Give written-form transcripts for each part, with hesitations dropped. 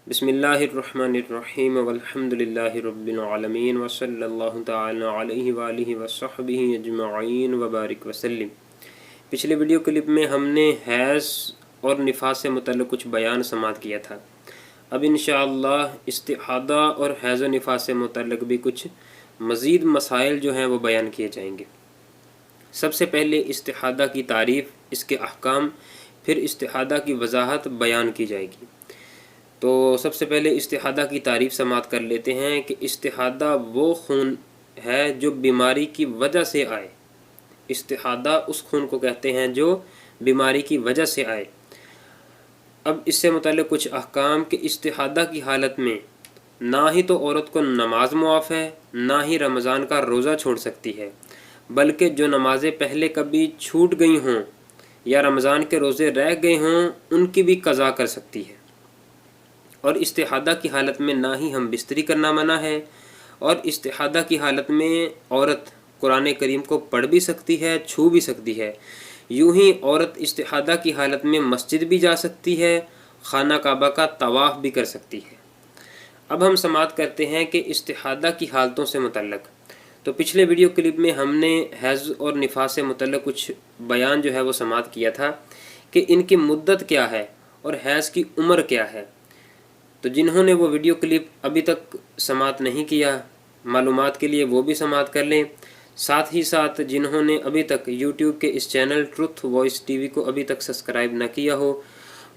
बिस्मिल्लाहिर्रहमानिर्रहीम वल्हम्दुलिल्लाहि रब्बिल आलमीन वसल्लल्लाहु तआला अलैहि वालिहि वसहबिहि अजमईन वबारिक वसल्लम। पिछले वीडियो क्लिप में हमने हैज़ और निफास से मुतल्लिक़ कुछ बयान समाअत किया था। अब इंशाअल्लाह इस्तिहादा और हैज़ और निफास से मुतल्लिक़ भी कुछ मज़ीद मसाइल जो हैं वो बयान किए जाएंगे। सबसे पहले इस्तिहादा की तारीफ़, इसके अहकाम, फिर इस्तिहादा की वजाहत बयान की जाएगी। तो सबसे पहले इस्तिहादा की तारीफ़ समाअत कर लेते हैं कि इस्तिहादा वो खून है जो बीमारी की वजह से आए। इस्तिहादा उस खून को कहते हैं जो बीमारी की वजह से आए। अब इससे मुताल्लिक़ कुछ अहकाम कि इस्तिहादा की हालत में ना ही तो औरत को नमाज मुआफ़ है, ना ही रमज़ान का रोज़ा छोड़ सकती है, बल्कि जो नमाज़ें पहले कभी छूट गई हों या रमज़ान के रोज़े रह गए हों उनकी भी क़ज़ा कर सकती है। और इस्तिहादा की हालत में ना ही हम बिस्तरी करना मना है, और इस्तिहादा की हालत में औरत कुरान करीम को पढ़ भी सकती है, छू भी सकती है। यूं ही औरत इस्तिहादा की हालत में मस्जिद भी जा सकती है, खाना काबा का तवाफ़ भी कर सकती है। अब हम समाअत करते हैं कि इस्तिहादा की हालतों से मुतल्लिक़। तो पिछले वीडियो क्लिप में हमने हैज़ और निफास से मुतल्लिक़ कुछ बयान जो है वो समाअत किया था कि इनकी मुद्दत क्या है और हैज़ की उम्र क्या है। तो जिन्होंने वो वीडियो क्लिप अभी तक समाअत नहीं किया, मालूमात के लिए वो भी समाअत कर लें। साथ ही साथ जिन्होंने अभी तक यूट्यूब के इस चैनल ट्रुथ वॉइस टीवी को अभी तक सब्सक्राइब न किया हो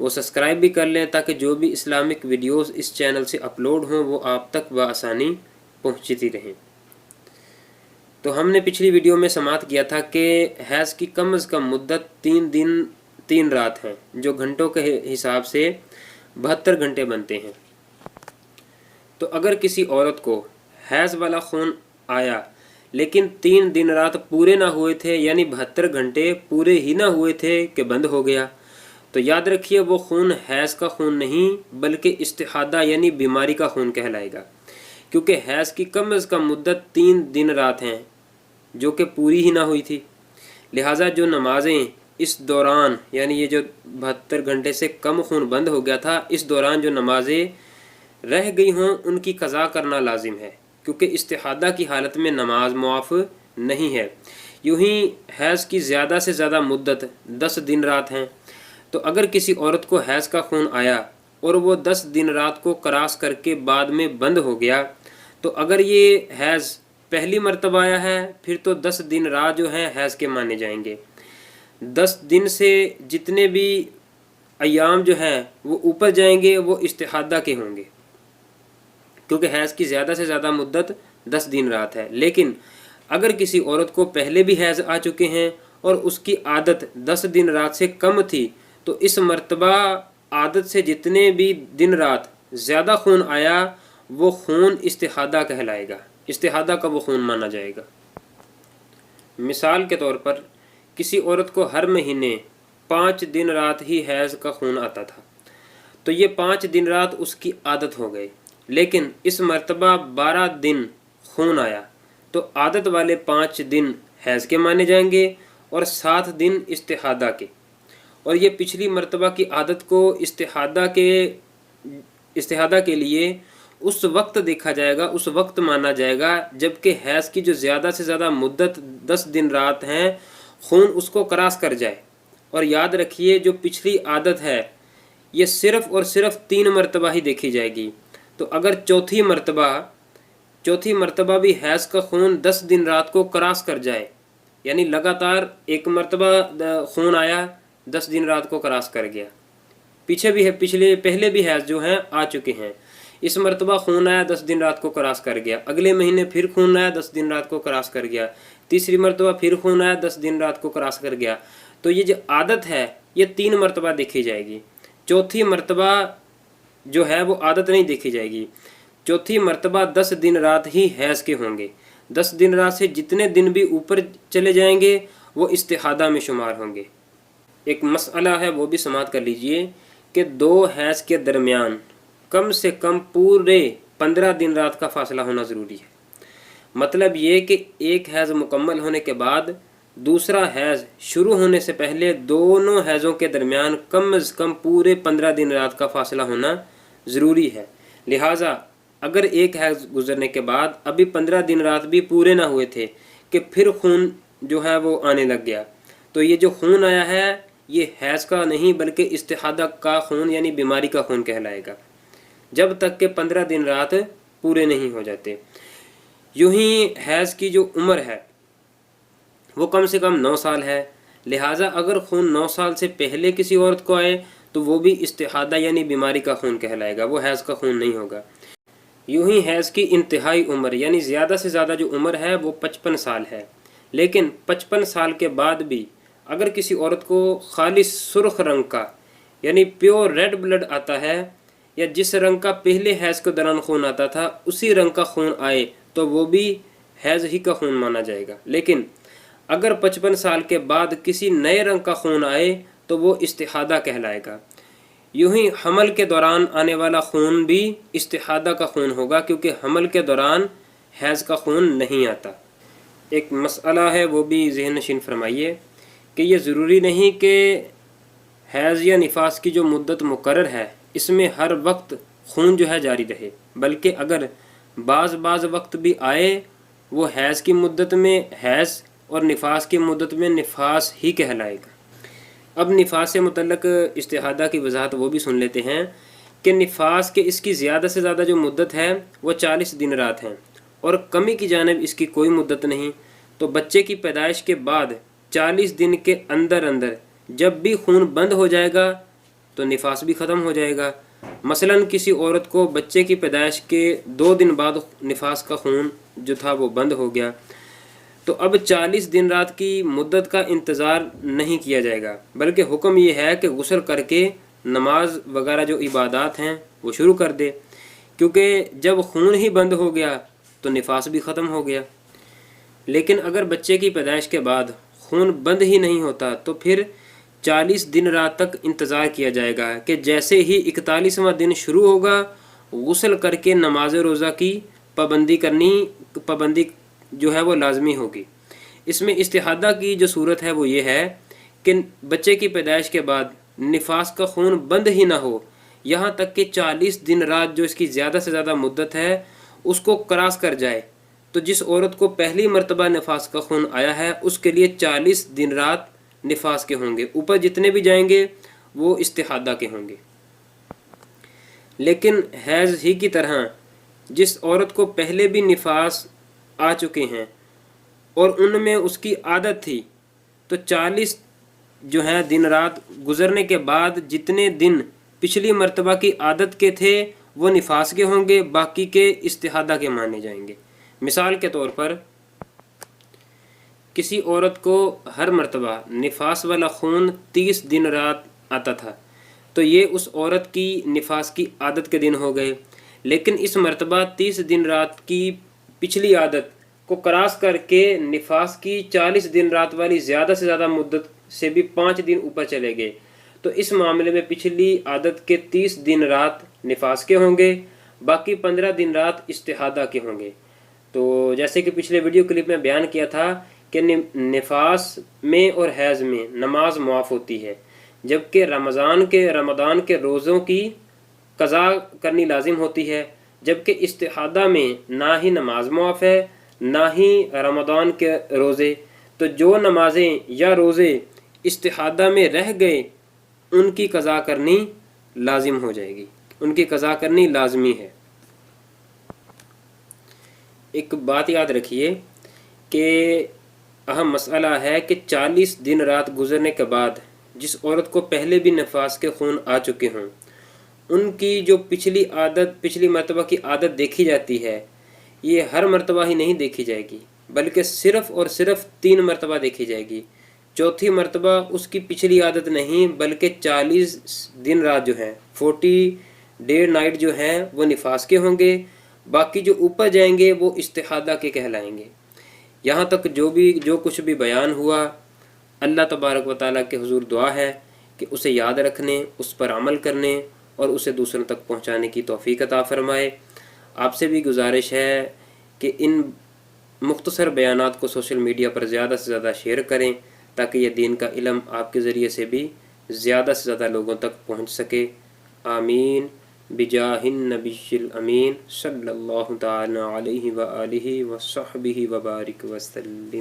वो सब्सक्राइब भी कर लें, ताकि जो भी इस्लामिक वीडियोस इस चैनल से अपलोड हों वो आप तक बआसानी पहुँचती रहें। तो हमने पिछली वीडियो में समाअत किया था कि हैज़ की कम अज़ कम मुद्दत 3 दिन 3 रात हैं, जो घंटों के हिसाब से 72 घंटे बनते हैं। तो अगर किसी औरत को हैज़ वाला खून आया लेकिन 3 दिन रात पूरे ना हुए थे, यानी 72 घंटे पूरे ही ना हुए थे कि बंद हो गया, तो याद रखिए वो खून हैज़ का खून नहीं बल्कि इस्तिहादा यानी बीमारी का खून कहलाएगा। क्योंकि हैज़ की कम अज़ कम मुद्दत 3 दिन रात हैं जो कि पूरी ही ना हुई थी। लिहाजा जो नमाजें इस दौरान, यानी ये जो 72 घंटे से कम खून बंद हो गया था, इस दौरान जो नमाजें रह गई हों उनकी क़ज़ा करना लाजिम है, क्योंकि इस्तिहादा की हालत में नमाज मुआफ़ नहीं है। यूं ही हैज़ की ज़्यादा से ज़्यादा मुद्दत 10 दिन रात हैं। तो अगर किसी औरत को हैज़ का खून आया और वो 10 दिन रात को क्रॉस करके बाद में बंद हो गया, तो अगर ये हैज़ पहली मरतबा आया है फिर तो 10 दिन रात जो हैं हैज़ के माने जाएंगे। 10 दिन से जितने भी अयाम जो हैं वो ऊपर जाएंगे वो इस्तिहादा के होंगे, क्योंकि हैज़ की ज़्यादा से ज़्यादा मुद्दत 10 दिन रात है। लेकिन अगर किसी औरत को पहले भी हैज़ आ चुके हैं और उसकी आदत 10 दिन रात से कम थी, तो इस मरतबा आदत से जितने भी दिन रात ज़्यादा खून आया वो खून इस्तिहादा कहलाएगा, इस्तिहादा का वो खून माना जाएगा। मिसाल के तौर पर किसी औरत को हर महीने 5 दिन रात ही हैज़ का खून आता था, तो ये 5 दिन रात उसकी आदत हो गई। लेकिन इस मरतबा 12 दिन खून आया, तो आदत वाले 5 दिन हैज़ के माने जाएंगे और 7 दिन इस्तिहादा के। और ये पिछली मरतबा की आदत को इस्तिहादा के लिए उस वक्त देखा जाएगा, उस वक्त माना जाएगा जबकि हैज़ की जो ज़्यादा से ज़्यादा मुद्दत 10 दिन रात हैं खून उसको क्रॉस कर जाए। और याद रखिए जो पिछली आदत है ये सिर्फ़ और सिर्फ 3 मरतबा ही देखी जाएगी। तो अगर चौथी मरतबा भी हैज़ का खून 10 दिन रात को क्रॉस कर जाए, यानी लगातार एक मरतबा खून आया 10 दिन रात को क्रॉस कर गया, पहले भी हैज़ जो हैं आ चुके हैं, इस मरतबा खून आया 10 दिन रात को क्रॉस कर गया, अगले महीने फिर खून आया 10 दिन रात को क्रॉस कर गया, तीसरी मरतबा फिर खून आया 10 दिन रात को क्रॉस कर गया, तो ये जो आदत है ये 3 मरतबा देखी जाएगी। चौथी मरतबा जो है वो आदत नहीं देखी जाएगी। चौथी मरतबा 10 दिन रात ही हैज़ के होंगे। 10 दिन रात से जितने दिन भी ऊपर चले जाएंगे वो इस्तिहादा में शुमार होंगे। एक मसला है वो भी समाअत कर लीजिए कि 2 हैज़ के दरमियान कम से कम पूरे 15 दिन रात का फ़ासला होना ज़रूरी है। मतलब ये कि एक हैज़ मुकम्मल होने के बाद दूसरा हैज़ शुरू होने से पहले दोनों हैज़ों के दरमियान कम अज़ कम पूरे 15 दिन रात का फ़ासला होना ضروری ہے۔ لہٰذا اگر ایک حیض گزرنے کے بعد ابھی 15 دن رات بھی پورے نہ ہوئے تھے کہ پھر خون جو ہے وہ آنے لگ گیا، تو یہ جو خون آیا ہے یہ حیض کا نہیں بلکہ استحاضہ کا خون یعنی بیماری کا خون کہلائے گا، جب تک کہ 15 دن رات پورے نہیں ہو جاتے۔ یوں ہی حیض کی جو عمر ہے وہ کم سے کم 9 سال ہے، لہٰذا اگر خون 9 سال سے پہلے کسی عورت کو آئے تو وہ بھی استحاضہ یعنی بیماری کا خون کہلائے گا، وہ حیض کا خون نہیں ہوگا۔ یوں ہی حیض کی انتہائی عمر یعنی زیادہ سے زیادہ جو عمر ہے وہ 55 سال ہے، لیکن 55 سال کے بعد بھی اگر کسی عورت کو خالص سرخ رنگ کا یعنی پیور ریڈ بلڈ آتا ہے، یا جس رنگ کا پہلے حیض کے دوران خون آتا تھا اسی رنگ کا خون آئے تو وہ بھی حیض ہی کا خون مانا جائے گا، لیکن اگر 55 سال کے بعد کسی نئے رنگ کا خون آئے تو وہ استحاضہ کہلائے گا۔ یوں ہی حمل کے دوران آنے والا خون بھی استحاضہ کا خون ہوگا، کیونکہ حمل کے دوران حیض کا خون نہیں آتا۔ ایک مسئلہ ہے وہ بھی ذہن نشین فرمائیے کہ یہ ضروری نہیں کہ حیض یا نفاس کی جو مدت مقرر ہے اس میں ہر وقت خون جو ہے جاری رہے، بلکہ اگر بعض وقت بھی آئے وہ حیض کی مدت میں حیض اور نفاس کی مدت میں نفاس ہی کہلائے گا۔ اب نفاس سے متعلق استحاضہ کی وضاحت وہ بھی سن لیتے ہیں کہ نفاس کے اس کی زیادہ سے زیادہ جو مدت ہے وہ 40 دن رات ہیں، اور کمی کی جانب اس کی کوئی مدت نہیں۔ تو بچے کی پیدائش کے بعد 40 دن کے اندر جب بھی خون بند ہو جائے گا تو نفاس بھی ختم ہو جائے گا۔ مثلا کسی عورت کو بچے کی پیدائش کے 2 دن بعد نفاس کا خون جو تھا وہ بند ہو گیا، تو اب 40 دن رات کی مدت کا انتظار نہیں کیا جائے گا، بلکہ حکم یہ ہے کہ غسل کر کے نماز وغیرہ جو عبادات ہیں وہ شروع کر دے، کیونکہ جب خون ہی بند ہو گیا تو نفاس بھی ختم ہو گیا۔ لیکن اگر بچے کی پیدائش کے بعد خون بند ہی نہیں ہوتا تو پھر 40 دن رات تک انتظار کیا جائے گا کہ جیسے ہی 41واں دن شروع ہوگا غسل کر کے نماز روزہ کی پابندی جو ہے وہ لازمی ہوگی۔ اس میں استحاضہ کی جو صورت ہے وہ یہ ہے کہ بچے کی پیدائش کے بعد نفاس کا خون بند ہی نہ ہو، یہاں تک کہ 40 دن رات جو اس کی زیادہ سے زیادہ مدت ہے اس کو کراس کر جائے، تو جس عورت کو پہلی مرتبہ نفاس کا خون آیا ہے اس کے لیے 40 دن رات نفاس کے ہوں گے، اوپر جتنے بھی جائیں گے وہ استحاضہ کے ہوں گے۔ لیکن حیض ہی کی طرح جس عورت کو پہلے بھی نفاس آ چکے ہیں اور ان میں اس کی عادت تھی، تو 40 جو ہے دن رات گزرنے کے بعد جتنے دن پچھلی مرتبہ کی عادت کے تھے وہ نفاس کے ہوں گے، باقی کے استحاضہ کے مانے جائیں گے۔ مثال کے طور پر کسی عورت کو ہر مرتبہ نفاس والا خون 30 دن رات آتا تھا، تو یہ اس عورت کی نفاس کی عادت کے دن ہو گئے، لیکن اس مرتبہ 30 دن رات کی پچھلی عادت کو کراس کر کے نفاس کی 40 دن رات والی زیادہ سے زیادہ مدت سے بھی 5 دن اوپر چلے گئے، تو اس معاملے میں پچھلی عادت کے 30 دن رات نفاس کے ہوں گے، باقی 15 دن رات استحاضہ کے ہوں گے۔ تو جیسے کہ پچھلے ویڈیو کلپ میں بیان کیا تھا کہ نفاس میں اور حیض میں نماز معاف ہوتی ہے، جبکہ رمضان کے روزوں کی قضا کرنی لازم ہوتی ہے، جبکہ استحاضہ میں نہ ہی نماز معاف ہے نہ ہی رمضان کے روزے۔ تو جو نمازیں یا روزے استحاضہ میں رہ گئے ان کی قضا کرنی لازم ہو جائے گی، ان کی قضا کرنی لازمی ہے۔ ایک بات یاد رکھیے کہ اہم مسئلہ ہے کہ 40 دن رات گزرنے کے بعد جس عورت کو پہلے بھی نفاس کے خون آ چکے ہوں ان کی جو پچھلی مرتبہ کی عادت دیکھی جاتی ہے یہ ہر مرتبہ ہی نہیں دیکھی جائے گی، بلکہ صرف اور صرف 3 مرتبہ دیکھی جائے گی۔ چوتھی مرتبہ اس کی پچھلی عادت نہیں بلکہ 40 دن رات جو ہیں 40 ڈے نائٹ جو ہیں وہ نفاس کے ہوں گے، باقی جو اوپر جائیں گے وہ استحاضہ کے کہلائیں گے۔ یہاں تک جو کچھ بھی بیان ہوا اللہ تبارک و تعالیٰ کے حضور دعا ہے کہ اسے یاد رکھنے، اس پر عمل کرنے اور اسے دوسروں تک پہنچانے کی توفیق عطا فرمائے۔ آپ سے بھی گزارش ہے کہ ان مختصر بیانات کو سوشل میڈیا پر زیادہ سے زیادہ شیئر کریں تاکہ یہ دین کا علم آپ کے ذریعے سے بھی زیادہ سے زیادہ لوگوں تک پہنچ سکے۔ آمین بجاہ النبی الامین صلی اللہ تعالی علیہ وآلہ وصحبہ وبارک وسلم.